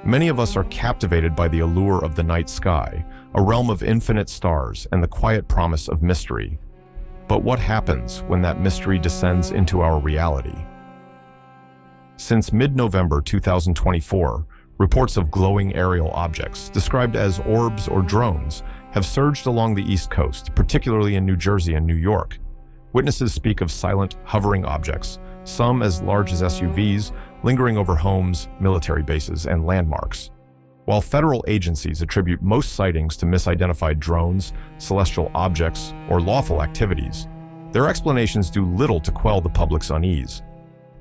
Many of us are captivated by the allure of the night sky, a realm of infinite stars and the quiet promise of mystery. But what happens when that mystery descends into our reality? Since mid-November 2024, reports of glowing aerial objects, described as orbs or drones, have surged along the East Coast, particularly in New Jersey and New York. Witnesses speak of silent, hovering objects, some as large as SUVs, lingering over homes, military bases, and landmarks. While federal agencies attribute most sightings to misidentified drones, celestial objects, or lawful activities, their explanations do little to quell the public's unease.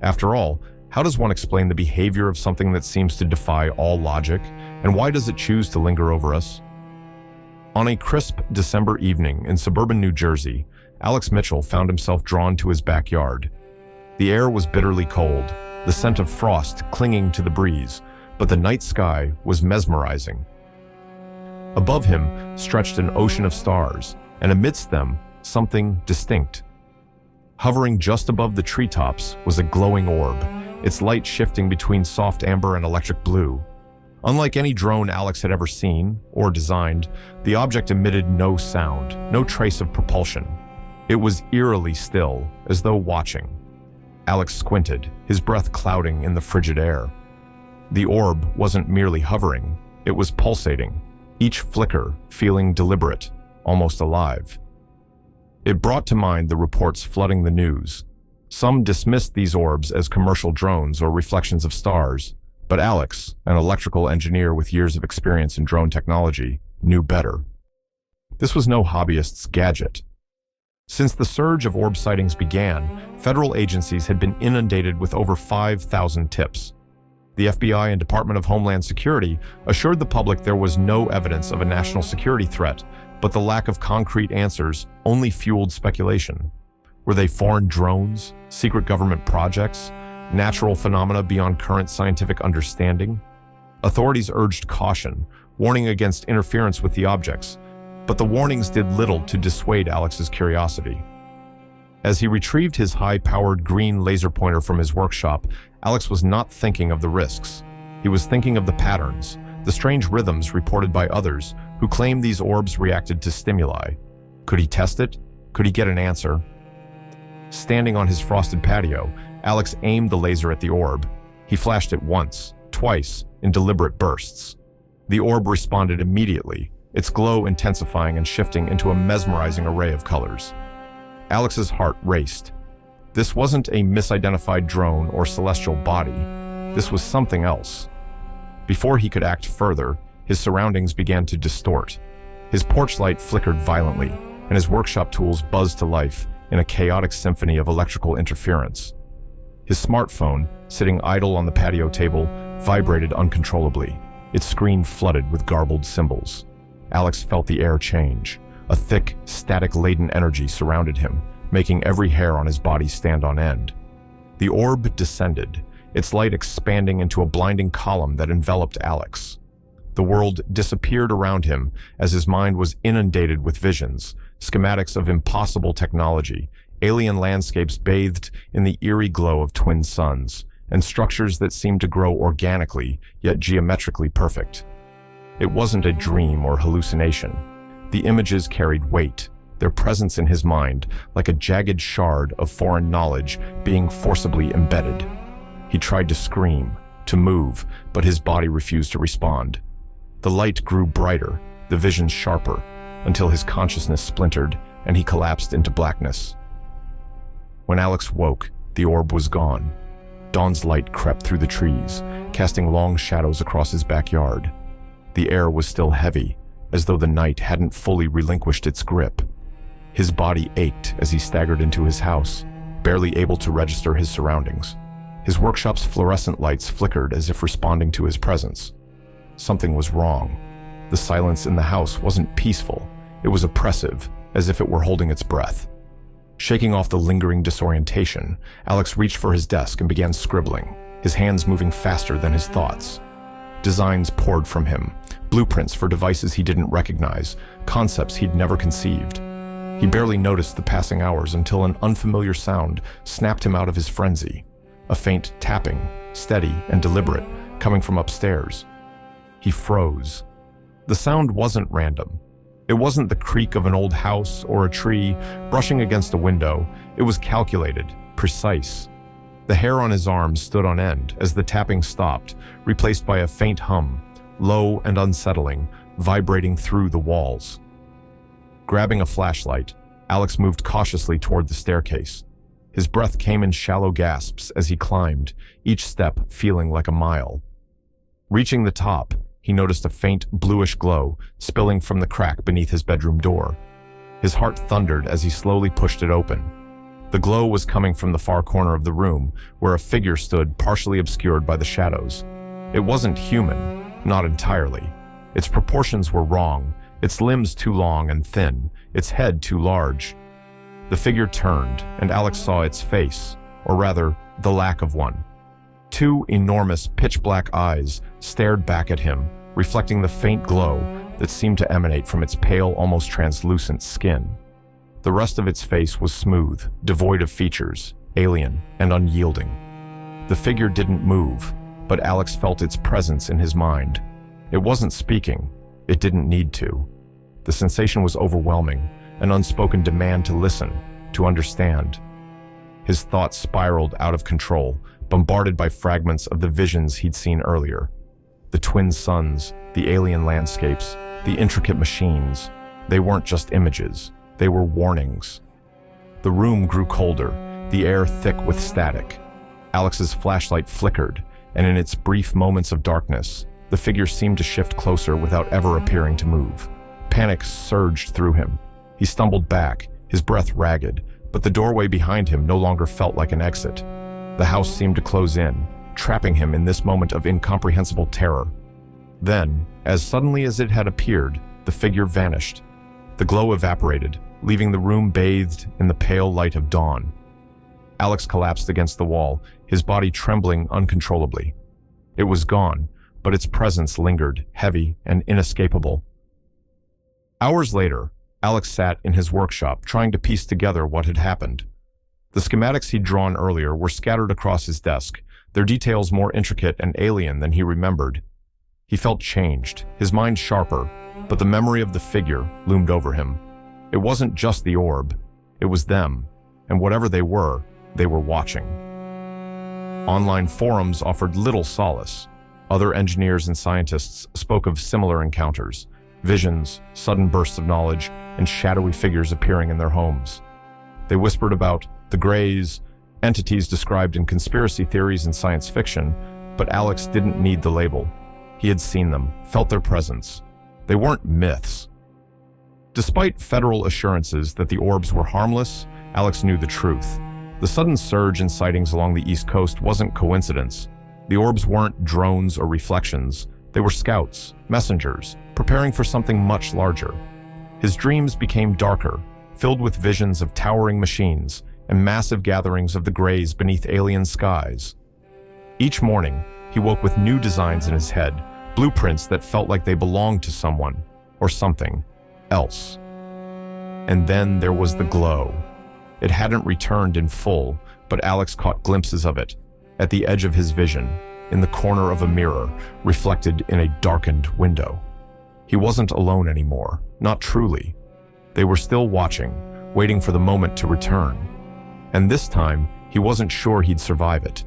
After all, how does one explain the behavior of something that seems to defy all logic, and why does it choose to linger over us? On a crisp December evening in suburban New Jersey, Alex Mitchell found himself drawn to his backyard. The air was bitterly cold, the scent of frost clinging to the breeze, but the night sky was mesmerizing. Above him stretched an ocean of stars, and amidst them, something distinct. Hovering just above the treetops was a glowing orb, its light shifting between soft amber and electric blue. Unlike any drone Alex had ever seen or designed, the object emitted no sound, no trace of propulsion. It was eerily still, as though watching. Alex squinted, his breath clouding in the frigid air. The orb wasn't merely hovering, it was pulsating, each flicker feeling deliberate, almost alive. It brought to mind the reports flooding the news. Some dismissed these orbs as commercial drones or reflections of stars, but Alex, an electrical engineer with years of experience in drone technology, knew better. This was no hobbyist's gadget. Since the surge of orb sightings began, federal agencies had been inundated with over 5,000 tips. The FBI and Department of Homeland Security assured the public there was no evidence of a national security threat, but the lack of concrete answers only fueled speculation. Were they foreign drones, secret government projects, natural phenomena beyond current scientific understanding? Authorities urged caution, warning against interference with the objects, but the warnings did little to dissuade Alex's curiosity. As he retrieved his high-powered green laser pointer from his workshop, Alex was not thinking of the risks. He was thinking of the patterns, the strange rhythms reported by others who claimed these orbs reacted to stimuli. Could he test it? Could he get an answer? Standing on his frosted patio, Alex aimed the laser at the orb. He flashed it once, twice, in deliberate bursts. The orb responded immediately, its glow intensifying and shifting into a mesmerizing array of colors. Alex's heart raced. This wasn't a misidentified drone or celestial body. This was something else. Before he could act further, his surroundings began to distort. His porch light flickered violently, and his workshop tools buzzed to life in a chaotic symphony of electrical interference. His smartphone, sitting idle on the patio table, vibrated uncontrollably, its screen flooded with garbled symbols. Alex felt the air change. A thick, static-laden energy surrounded him, making every hair on his body stand on end. The orb descended, its light expanding into a blinding column that enveloped Alex. The world disappeared around him as his mind was inundated with visions, schematics of impossible technology, alien landscapes bathed in the eerie glow of twin suns, and structures that seemed to grow organically, yet geometrically perfect. It wasn't a dream or hallucination. The images carried weight, their presence in his mind like a jagged shard of foreign knowledge being forcibly embedded. He tried to scream, to move, but his body refused to respond. The light grew brighter, the vision sharper, until his consciousness splintered and he collapsed into blackness. When Alex woke, the orb was gone. Dawn's light crept through the trees, casting long shadows across his backyard. The air was still heavy, as though the night hadn't fully relinquished its grip. His body ached as he staggered into his house, barely able to register his surroundings. His workshop's fluorescent lights flickered as if responding to his presence. Something was wrong. The silence in the house wasn't peaceful. It was oppressive, as if it were holding its breath. Shaking off the lingering disorientation, Alex reached for his desk and began scribbling, his hands moving faster than his thoughts. Designs poured from him, blueprints for devices he didn't recognize, concepts he'd never conceived. He barely noticed the passing hours until an unfamiliar sound snapped him out of his frenzy. A faint tapping, steady and deliberate, coming from upstairs. He froze. The sound wasn't random. It wasn't the creak of an old house or a tree brushing against a window. It was calculated, precise. The hair on his arms stood on end as the tapping stopped, replaced by a faint hum, low and unsettling, vibrating through the walls. Grabbing a flashlight, Alex moved cautiously toward the staircase. His breath came in shallow gasps as he climbed, each step feeling like a mile. Reaching the top, he noticed a faint bluish glow spilling from the crack beneath his bedroom door. His heart thundered as he slowly pushed it open. The glow was coming from the far corner of the room, where a figure stood partially obscured by the shadows. It wasn't human, not entirely. Its proportions were wrong, its limbs too long and thin, its head too large. The figure turned, and Alex saw its face, or rather, the lack of one. Two enormous, pitch-black eyes stared back at him, reflecting the faint glow that seemed to emanate from its pale, almost translucent skin. The rest of its face was smooth, devoid of features, alien and unyielding. The figure didn't move, but Alex felt its presence in his mind. It wasn't speaking. It didn't need to. The sensation was overwhelming, an unspoken demand to listen, to understand. His thoughts spiraled out of control, bombarded by fragments of the visions he'd seen earlier. The twin suns, the alien landscapes, the intricate machines. They weren't just images. They were warnings. The room grew colder, the air thick with static. Alex's flashlight flickered, and in its brief moments of darkness, the figure seemed to shift closer without ever appearing to move. Panic surged through him. He stumbled back, his breath ragged, but the doorway behind him no longer felt like an exit. The house seemed to close in, trapping him in this moment of incomprehensible terror. Then, as suddenly as it had appeared, the figure vanished. The glow evaporated, leaving the room bathed in the pale light of dawn. Alex collapsed against the wall, his body trembling uncontrollably. It was gone, but its presence lingered, heavy and inescapable. Hours later, Alex sat in his workshop trying to piece together what had happened. The schematics he'd drawn earlier were scattered across his desk, their details more intricate and alien than he remembered. He felt changed, his mind sharper, but the memory of the figure loomed over him. It wasn't just the orb, it was them, and whatever they were watching. Online forums offered little solace. Other engineers and scientists spoke of similar encounters, visions, sudden bursts of knowledge, and shadowy figures appearing in their homes. They whispered about the Greys, entities described in conspiracy theories and science fiction, but Alex didn't need the label. He had seen them, felt their presence. They weren't myths. Despite federal assurances that the orbs were harmless, Alex knew the truth. The sudden surge in sightings along the East Coast wasn't coincidence. The orbs weren't drones or reflections. They were scouts, messengers, preparing for something much larger. His dreams became darker, filled with visions of towering machines and massive gatherings of the Greys beneath alien skies. Each morning, he woke with new designs in his head, blueprints that felt like they belonged to someone or something else. And then there was the glow. It hadn't returned in full, but Alex caught glimpses of it, at the edge of his vision, in the corner of a mirror, reflected in a darkened window. He wasn't alone anymore, not truly. They were still watching, waiting for the moment to return. And this time, he wasn't sure he'd survive it.